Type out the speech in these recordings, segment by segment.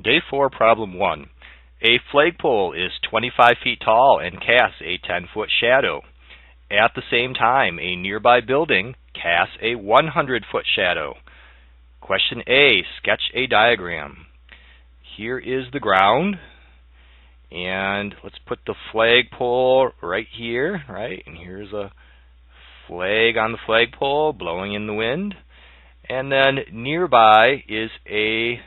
Day 4, Problem 1. A flagpole is 25 feet tall and casts a 10-foot shadow. At the same time, a nearby building casts a 100-foot shadow. Question A, sketch a diagram. Here is the ground, and let's put the flagpole right here, right? And here's a flag on the flagpole blowing in the wind. And then nearby is a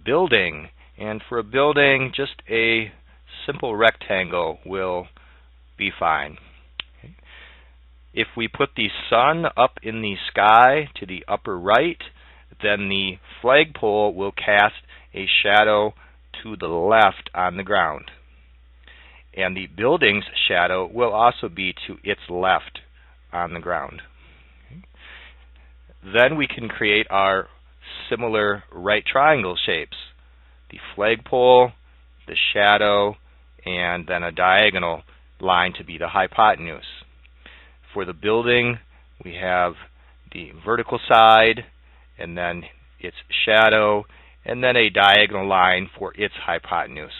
building, and for a building just a simple rectangle will be fine. Okay. If we put the sun up in the sky to the upper right, then the flagpole will cast a shadow to the left on the ground, and the building's shadow will also be to its left on the ground. Okay. Then we can create our similar right triangle shapes. The flagpole, the shadow, and then a diagonal line to be the hypotenuse. For the building, we have the vertical side, and then its shadow, and then a diagonal line for its hypotenuse.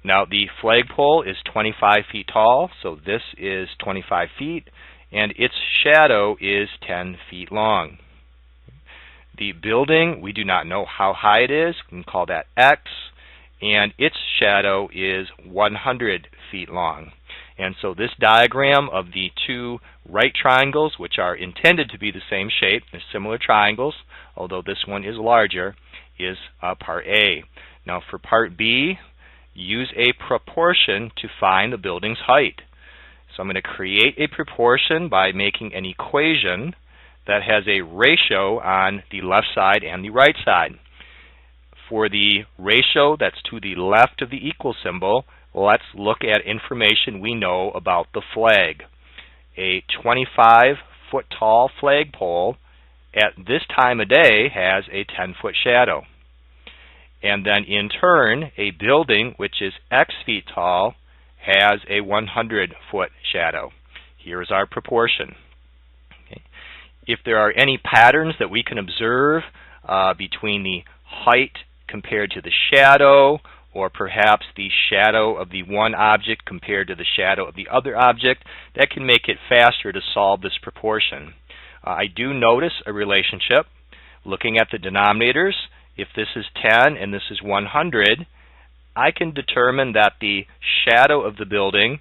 Now the flagpole is 25 feet tall, so this is 25 feet, and its shadow is 10 feet long. The building, we do not know how high it is. We can call that X, and its shadow is 100 feet long. And so this diagram of the two right triangles, which are intended to be the same shape, they're similar triangles, although this one is larger, is part A. Now for part B, use a proportion to find the building's height. So I'm going to create a proportion by making an equation that has a ratio on the left side and the right side. For the ratio that's to the left of the equal symbol, let's look at information we know about the flag. A 25-foot tall flagpole at this time of day has a 10-foot shadow. And then in turn, a building which is X feet tall has a 100-foot shadow. Here is our proportion. Okay. If there are any patterns that we can observe between the height compared to the shadow, or perhaps the shadow of the one object compared to the shadow of the other object, that can make it faster to solve this proportion. I do notice a relationship. Looking at the denominators, if this is 10 and this is 100, I can determine that the shadow of the building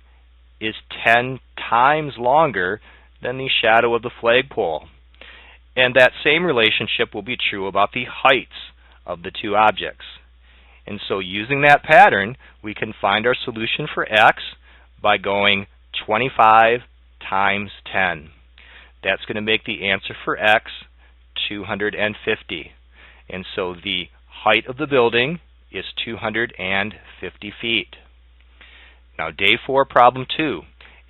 is 10 times longer than the shadow of the flagpole. And that same relationship will be true about the heights of the two objects. And so using that pattern, we can find our solution for X by going 25 times 10. That's going to make the answer for X 250. And so the height of the building is 250 feet. Now day 4, problem 2.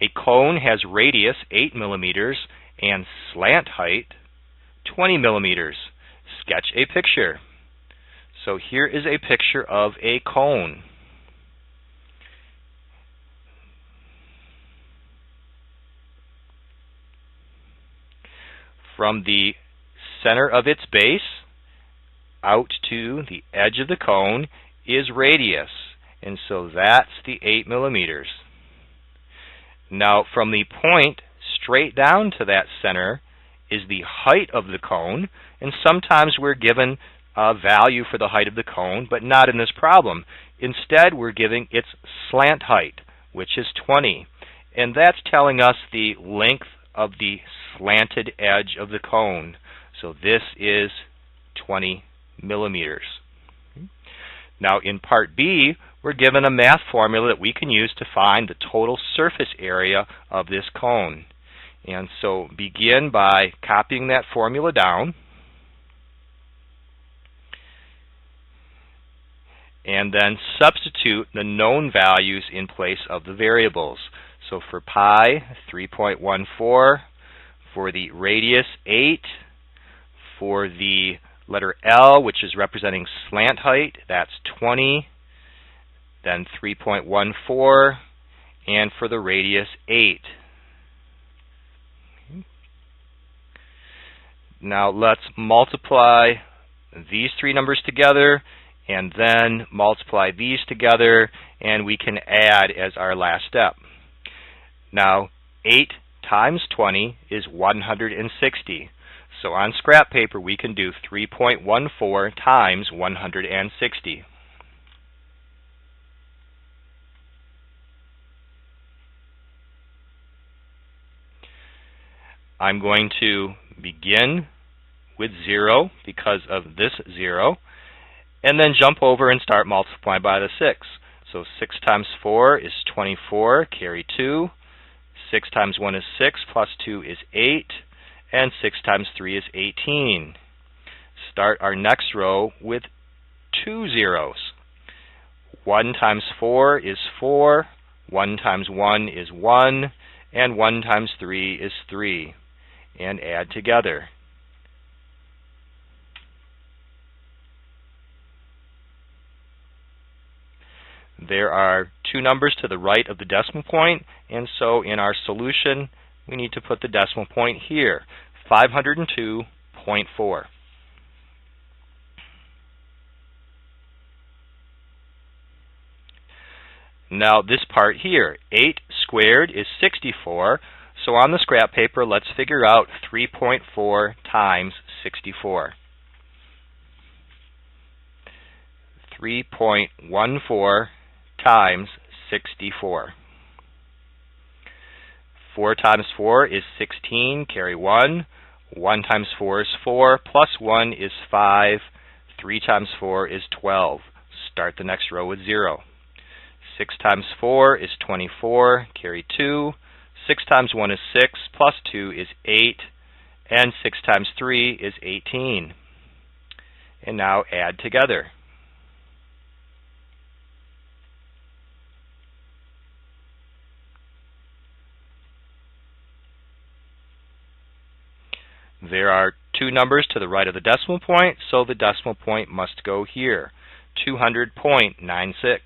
A cone has radius 8 millimeters and slant height 20 millimeters. Sketch a picture. So here is a picture of a cone. From the center of its base out to the edge of the cone is radius, and so that's the 8 millimeters. Now from the point straight down to that center is the height of the cone, and sometimes we're given a value for the height of the cone, but not in this problem. Instead, we're giving its slant height, which is 20, and that's telling us the length of the slanted edge of the cone. So this is 20 millimeters. Now in part B, we're given a math formula that we can use to find the total surface area of this cone. And so begin by copying that formula down, and then substitute the known values in place of the variables. So for pi, 3.14, for the radius, 8, for the letter L, which is representing slant height, that's 20, then 3.14, and for the radius, 8. Now let's multiply these three numbers together and then multiply these together, and we can add as our last step. Now, 8 times 20 is 160. So on scrap paper, we can do 3.14 times 160. I'm going to begin with 0 because of this 0, and then jump over and start multiplying by the 6. So 6 times 4 is 24, carry 2. 6 times 1 is 6, plus 2 is 8, and 6 times 3 is 18. Start our next row with 2 zeros. 1 times 4 is 4, 1 times 1 is 1, and 1 times 3 is 3. And add together. There are two numbers to the right of the decimal point, and so in our solution we need to put the decimal point here, 502.4. Now this part here, 8 squared is 64, so on the scrap paper let's figure out 3.4 times 64. 3.14 times 64. 4 times 4 is 16, carry 1. 1 times 4 is 4, plus 1 is 5. 3 times 4 is 12. Start the next row with 0. 6 times 4 is 24, carry 2. 6 times 1 is 6, plus 2 is 8. And 6 times 3 is 18. And now add together. There are two numbers to the right of the decimal point, so the decimal point must go here, 200.96.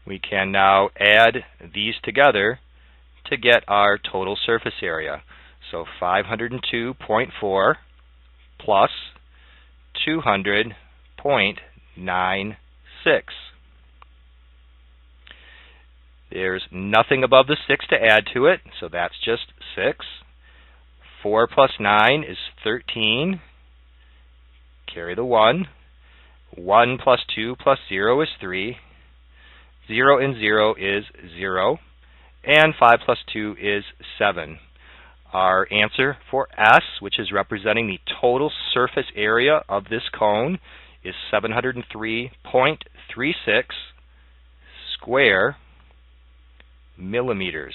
We can now add these together to get our total surface area. So 502.4 plus 200.96. There's nothing above the 6 to add to it, so that's just 6. 4 plus 9 is 13. Carry the 1. 1 plus 2 plus 0 is 3. 0 and 0 is 0. And 5 plus 2 is 7. Our answer for S, which is representing the total surface area of this cone, is 703.36 square millimeters.